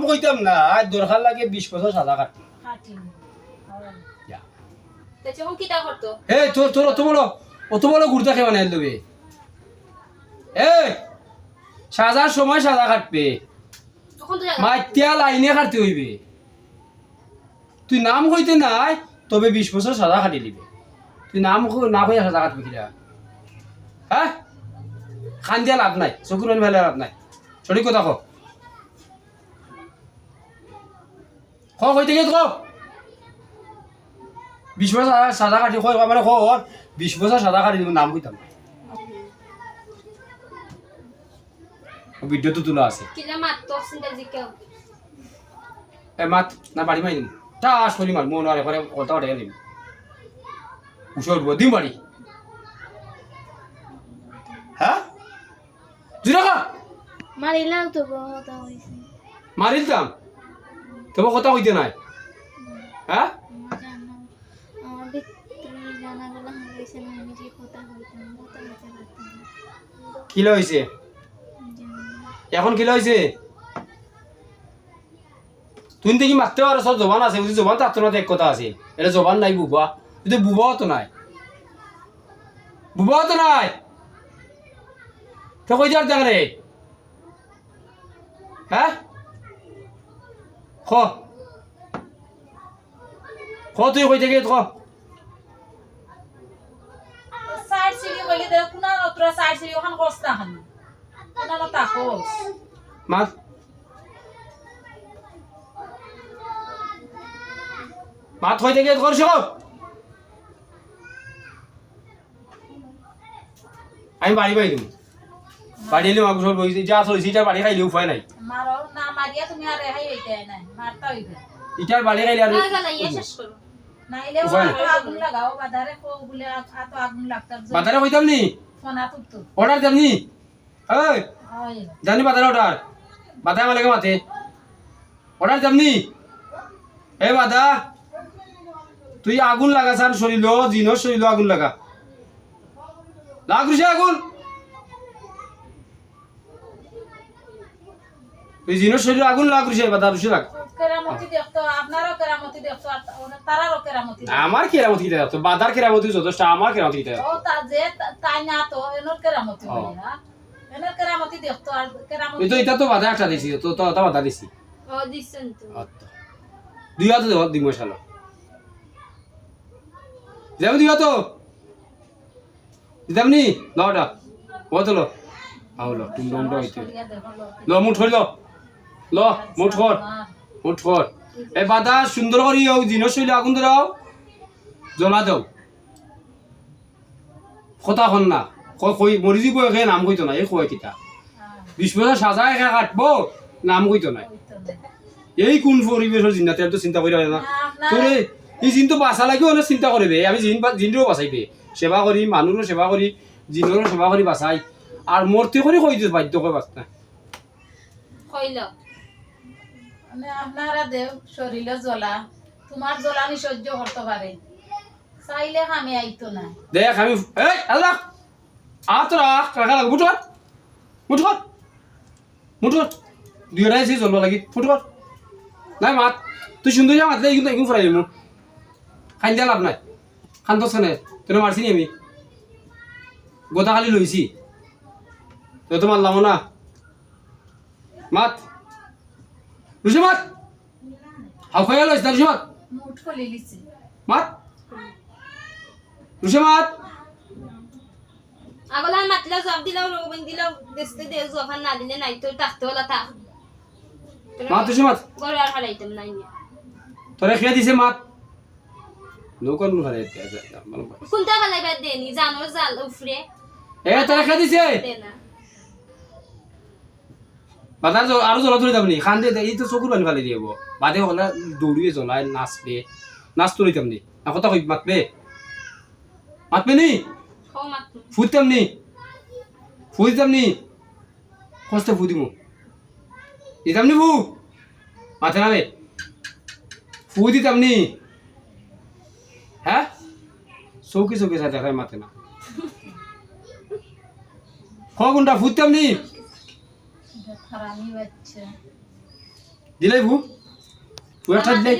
কইতাম না আজ দরকার লাগে 20 বছর সাদা কাটি এই তোর অত বড় গুড়টা খেয়ে বানাই দেবে এই সাজার সময় সাদা কাটবে মাইতিয়া লাইনে কাটতে হইবে তুই নাম কইতে নাই তবে 20 বছর সাদা কাটি দিবে তুই নাম না কইয়া সাদা কাটবি কিরা হ্যাঁ খান দিয়া লাভ নাই চকুর মেলে লাভ নাই সঠিক কথা কই থেকে তো 20 বছর সাদা কাটি কই মানে 20 বছর সাদা কাটি দিব নাম কইতাম ভিডিও তো তোলা আছে মাত না বাড়ি মাই দিম তা আসলি মার মন আর করে কথা উঠে দিম উসর দিম বাড়ি হ্যাঁ জিরাকা মারিলাম তো কথা হইছে মারিলতাম তোমার কথা হইতে নাই হ্যাঁ আমার ভিতরে জানা গেল হইছে না আমি যে কথা হইতাম কথা হইতে পারতাম কি হইছে এখন কি হইছে তুই দেখি মারতে পারো সব জবান আছে বুঝি জবান তার তো না এক কথা আছে এটা জবান নাই বুবা তুই বুবাও তো নাই তো কই যার দেখ রে হ্যাঁ তুই কই থেকে সাইড সিলি কইলে দে কোনা নতরা সাইড সিলি ওখান কস্তা খান কোনা নতা কোস মাত হই থেকে করছ আমি বাড়ি পাই তুমি বাড়ি এলে মাগুর বইছি যা চলছি তার বাড়ি খাইলে উপায় নাই মারো না মারিয়া তুমি আর রেহাই হইতে নাই মারতা হইবে ইটার বাড়ি খাইলে আর শেষ করো নাইলে আগুন লাগাও বাজারে কো বলে আতো আগুন লাগতার বাজারে কইতাম নি ফোনা তুতো অর্ডার দেবনি এই ওই জানি বাজারে অর্ডার বাদা আমার লাগে মাতে অর্ডার দেবনি এ বাদা তুই আগুন লাগাছ আর শরীর জিনো শরীর আগুন লাগা লাগুছে আগুন তুই জিনো শরীর আগুন লাগুছে বাদা রুশে লাগ কেরামতি দেখতো আপনারও কেরামতি দেখতো আর তারারও কেরামতি আমার কেরামতি কিটা তো বাদার কেরামতি যথেষ্ট আমার কেরামতি কিটা ও তা যে তাই না তো এনর কেরামতি হই না এনর কেরামতি দেখতো আর কেরামতি এটা তো বাদা একটা দিছি তো বাদা দিছি ও দিছেন তো আচ্ছা দুই হাতে দেব দিমো শালা যাবো দুই হাত দিতামনি লটা বতলো আউলো টুমডমটা হইতে ল মুঠ হইল ল মুঠ কর এই বাদা সুন্দর করি ও জিনিস হইলে আগুন ধরাও জ্বলা দাও কথা হন না কই মরি যাব একে নাম কইতো না এই কয় কিতা 20 বছর সাজা একা কাটবো নাম কইতো না এই কোন পরিবেশের জিন্নাতে তো চিন্তা করি না তোরে এই জিন তো বাঁচা লাগিও অনেক চিন্তা করবে আমি জিনও বাঁচাইবে সেবা করি মানুষের সেবা করি জিনেরও সেবা করি বাঁচাই আর মরতে করে কই দিস বাধ্য করে বাঁচতে কইল মানে আপনারা দেও শরীরে জ্বলা তোমার জ্বলানি সহ্য করতে পারে চাইলে আমি আইতো না দেখ আমি এই আল্লাহ আতরা কাকা লাগু মুঠর দুই রাইছি জ্বলব লাগি মুঠর নাই মাত তুই সুন্দর যা মাতলে কিন্তু একদম ফুরাই দিমু খাই দিয়া লাভ নাই খান তো খানে তোর মারছি নি আমি গোদা খালি লইছি তো মারলাম না মাত রুশে মাত হাউ খাইয়া লইছ না রুশে মাত মুঠ খুলে লিছি মাত রুশে মাত আগলা মাতলা জব দিলাও রোবন দিলাও দেশতে দে জফান না দিনে নাই তো তাকতে হলা তা মাত রুশে মাত গরে আর হারাইতাম নাই তোরে খেয়ে দিছে মাত নৌকর নু হারাই কোনটা হালাইবা দেনি জানোর জাল উফরে এ তোরে খেয়ে দিছে দেনা বাদার আরো জ্বলা ধরে যাবনি খান দে এই তো চকুর পানি ফালি দিব বাদে হলে দৌড়িয়ে জ্বলায় নাচবে নাচ তো লইতাম নি না কথা কই মাতবে নি হো মাত ফুইতাম নি কষ্ট ফুদিমু দিতাম নি ফু মাথা নামে ফু দিতাম নি হ্যাঁ চৌকি সাথে দেখায় মাথে না কোনটা ফুইতাম নি হারামি বাচ্চা দিলাই ভু একটা দিলাই